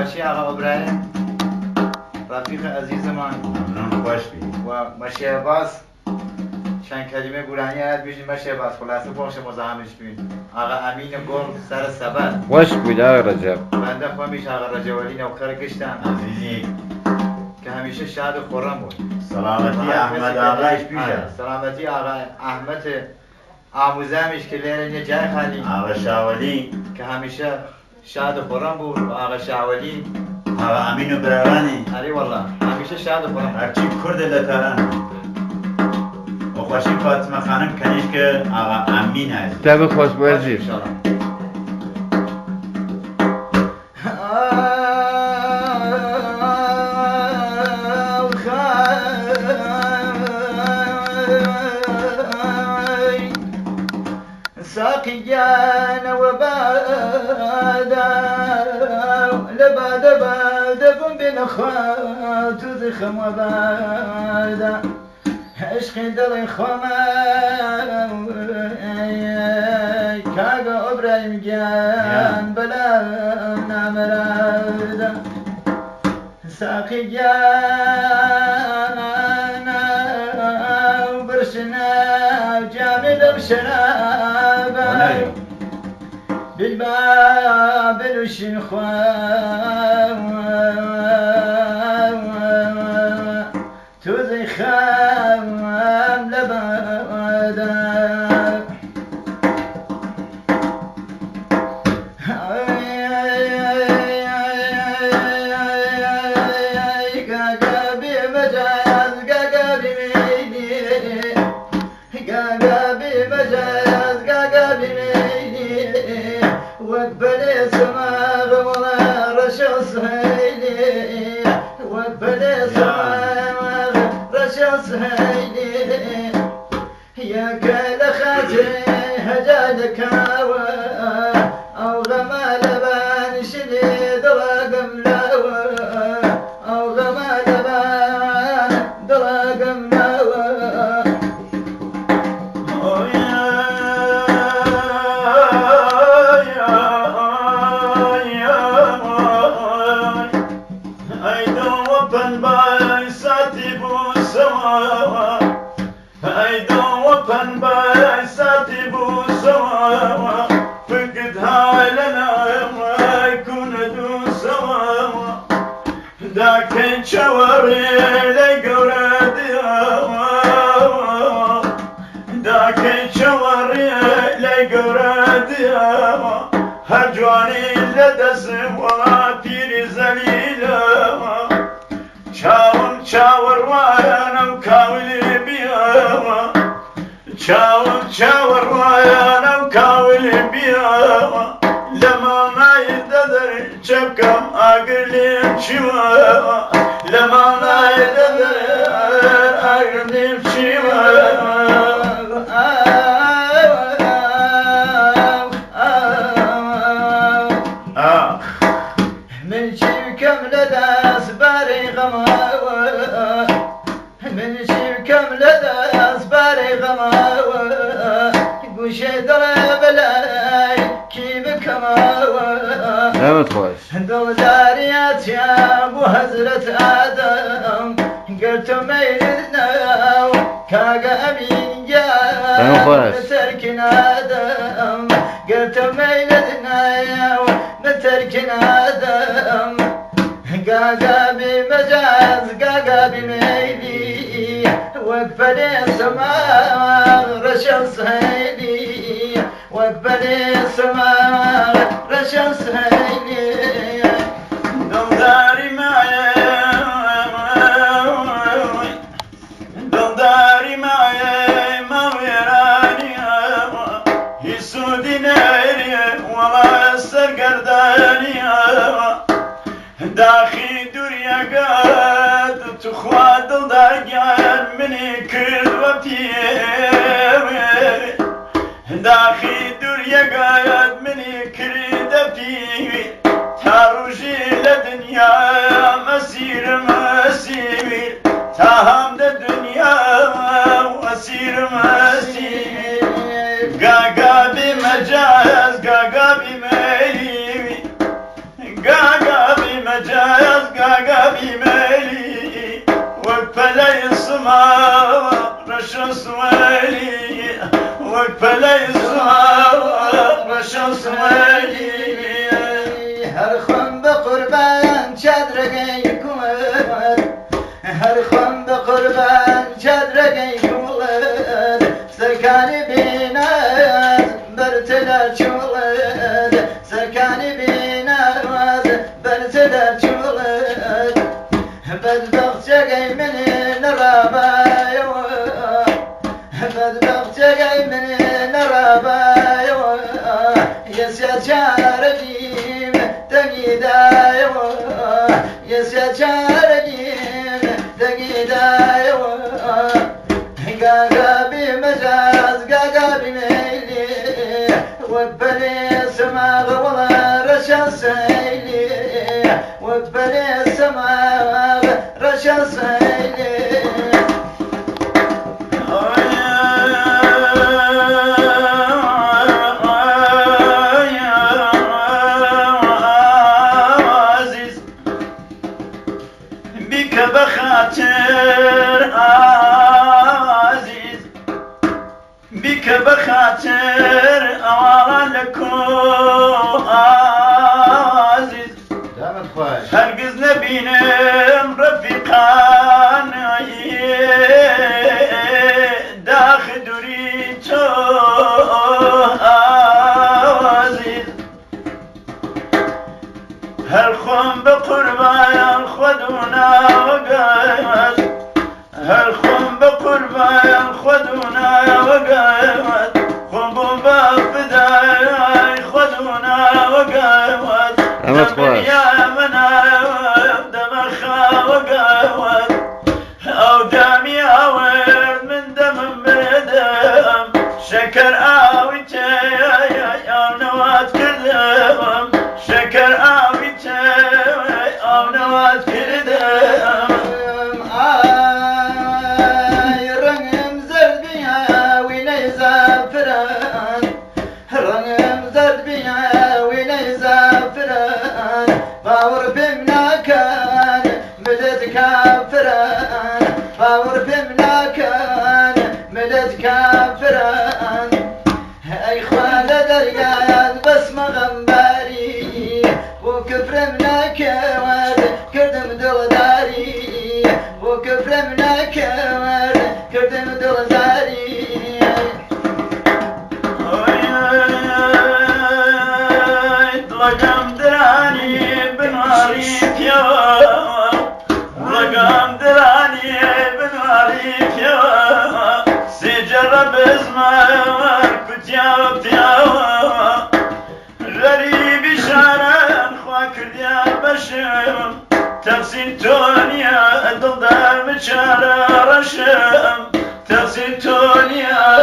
باشی آقا ابراهیم رفیق عزیزمان ممنون خوش بی و مشه باز چند کلمه گورانی هست بیشتر مشه باز خلاصه باشه مزاحمش بین آقا امین گل سر سبد خوش بود آقا رجب. بنده خواهمیش آقا رجب علی نوکر کشتم عزیزی که همیشه شاد و خورم بود سلامتی احمد آقایش بیشه سلامتی آقا احمد آموزهمیش که لیره اینه جای خالی آقا شاولی که همیشه شاد و خورم بود و آقا شاولی آقا امین و براوانی علی والله همیشه شاد و خورم هرچی کرد لطران و خوشی فاطمه خانم کنیش که آقا امین هست تب خوش بازی. ساقيانا وبادا لبادا بادا بن اخوات ذخم وبادا عشقي دلي خما كاغا ابراهيم جان بلا نامرادا ساقي جانا وبرشنا جامل بشرابا بالباب الشنخوان توزي خام لبادا وقبل سماغ ولا رشص هيلي وقبل سماغ رشص هيلي يا كل خاتي هجالك هوا او غمال بان شديد رقم لاوا او غمال بان رقم لاوا لكن شوري لقردي لكن شوري لقردي هجواني لدس ولا بيري زليلة شاور شاور وانا وكاولي بيا شاور وانا وكاولي بيا لما ما يددر شبكم أقليم شوا لما ما يددر أقليم شوا من شبكم لدى أسباري غماوة من شبكم لدى أسباري غماوة وش ضرب لاي كيف كماوة نمت خوش. دل داريات يا ابو هزرة آدم قلت ميلنا كاغا امين جاء نتركنا آدم قلت ميلنا نتركنا آدم قاقا بمجاز قاقا بميلي وقفل السماء رشص هيلي وقفل السماء رشص هيلي دلداري معي دلداري معي ما ويراني يسودي ناري ولا سرقرداني داخي دوريا قاد تخوى دلداقيان مني كل وفيه داخي دوريا قاد مني كريد فيه تاروجي لدنيا مسير مسير تاهم لدنيا مسير مسير قاقا بمجاز قاقا بميلي قاقا بمجاز بلای زوار رشان سویلی هر خون به قربان چادرگی کمد هر خون به قربان چادرگی کمد سرکانی بیناز برتدر چولد سرکانی بیناز برتدر چولد بدبخت جگی منی نرابای بدبخت جگی منی نرابای یسیا چارگیم تگیدای یسیا چارگیم تگیدای گاگا بی مجاز گاگا بی میلی وبلی سماغ ولا رشا سیلی وبلی سماغ رشا سیلی بخاطر اوان لكو عزيز دامت خوش هرگز نبینم رفیقان داخ دوری تو عزیز هر خون به قربان خودونا وقایت هر خون به قربان خودونا وقایت خون با فدای خودونا وقایت دم یا منا دم خا وقایت او دم یا ورد من دم بدم شکر آوی او نوات کردم شکر آوی او نوات کردم باور بمنا كان مدد كافران باور بمنا كان مدد كافران اي خوان درقان بس مغنباري وكفر منا كواد كردم دلداري وكفر منا كواد كردم دلداري رقم دراني بنواريك يا رقم دراني بنواريك يا سجرب اسمك كتياب تياب غريب شارن خواك ديا بشم تفسير تونيا دلدار مشارة رشم تفسير تونيا